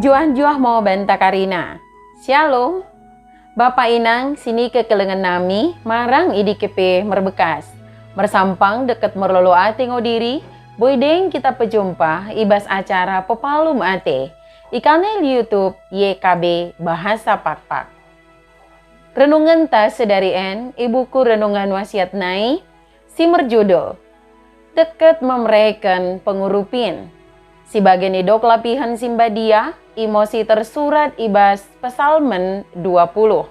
Juah-juah mau banta Karina. Shalom. Bapak inang sini ke kelengan nami marang idi kepe merbekas. Mersampang deket merlolo ate ngodiri. Boydeng kita pejumpa ibas acara pepalum ate. Ikanel YouTube YKB Bahasa Pakpak. Renungan ta sedari en ibuku renungan wasiat nai si merjudul deket memreken pengurupin. Si bagian idok lapihan simbadia, emosi tersurat ibas pesalmen 20.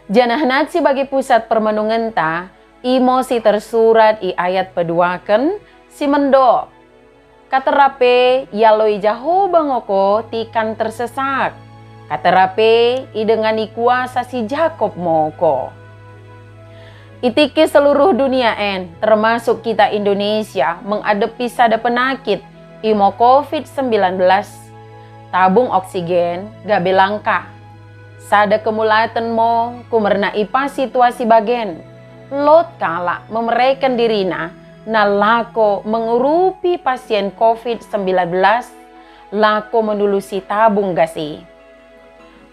Janahnat sebagai pusat permenungan ta, emosi tersurat i ayat peduaken si mendo. Katerape yaloi jaho bangoko tikan tersesak. Katerape i dengan kuasa si Jakob moko. Itiki seluruh dunia en, termasuk kita Indonesia, menghadapi sada penakit imo COVID-19, tabung oksigen gabe langka. Sada kemulatan mo kumerna ipa situasi bagen. Lot kala memereken dirina na lako mengurupi pasien COVID-19, lako menulusi tabung gasi.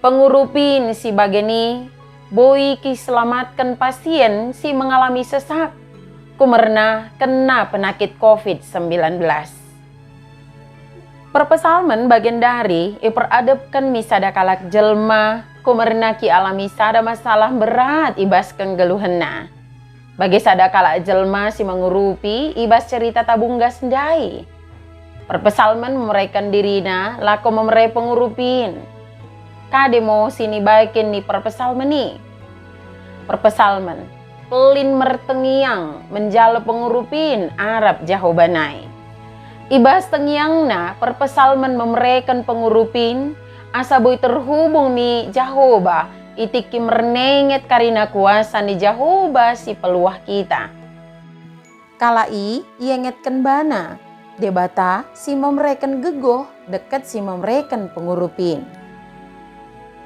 Pengurupin si bageni, boy kiselamatkan pasien si mengalami sesak. Kumerna kena penakit COVID-19. Perpesalmen bagian dari iperadepkan misada kalak jelma kumerna ki alami sada masalah berat ibas kenggeluhenna. Bagi sada kalak jelma si mengurupi ibas cerita tabung gas ndai. Perpesalmen memeraikan dirina lako memerai pengurupin. Kademo sini baikin ni perpesalmen ni. Perpesalmen pelin mertengiang menjala pengurupin Arab jahobanai. Ibas tengiangna perpesalmen memereken pengurupin asa boy terhubung ni Jahoba itiki mernenget karina kuasa ni Jahoba si peluah kita. Kalai iengetken bana debata si memereken gegoh deket si memereken pengurupin.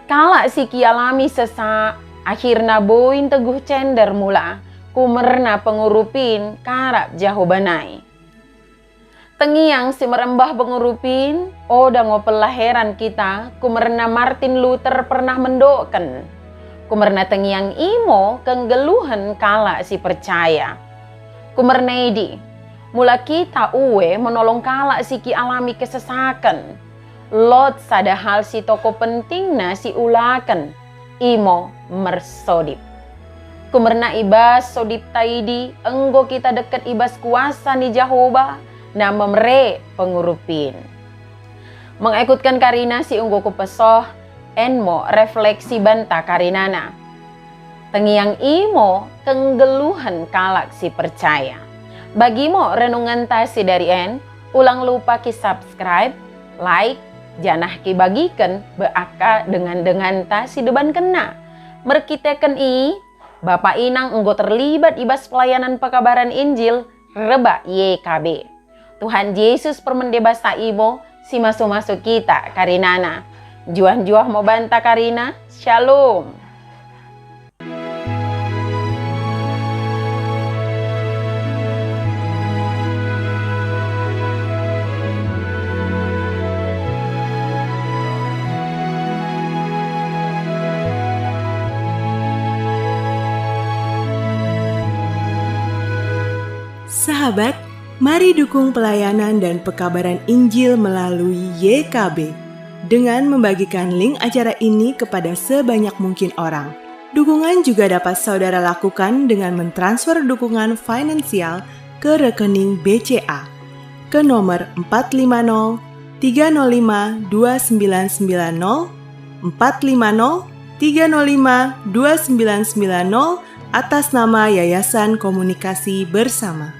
Kala si kialami sesak akhirna boin teguh cender mula kumerna pengurupin karab Jahobanai. Tengiang si merembah pengurupin, oda ngopel laheran kita, kumerna Martin Luther pernah mendoken. Kumerna tengiang imo kenggeluhan kala si percaya. Kumerna edi, mula kita uwe menolong kala si ki alami kesesakan. Lot sada hal si toko pentingna si ulakan, imo mersodip. Kumerna ibas sodip taidi, enggo kita deket ibas kuasa ni Jahoba, na memre pengurupin. Mengikutkan Karina si unggo kupesoh, enmo refleksi banta Karinana. Tengiang imo kenggeluhan kalak si percaya. Bagimo renungan ta si dari en, ulang lupa ki subscribe, like, janah ki bagikan beaka dengan ta si deban kena. Merkiteken i, Bapak Inang enggo terlibat ibas pelayanan pekabaran Injil, reba YKB. Tuhan Yesus permendebas imo si masuk-masuk kita Karinana. Juah-juah mau banta Karina. Shalom. Sahabat, mari dukung pelayanan dan pekabaran Injil melalui YKB dengan membagikan link acara ini kepada sebanyak mungkin orang. Dukungan juga dapat saudara lakukan dengan mentransfer dukungan finansial ke rekening BCA ke nomor 450 305 2990 450 305 2990 atas nama Yayasan Komunikasi Bersama.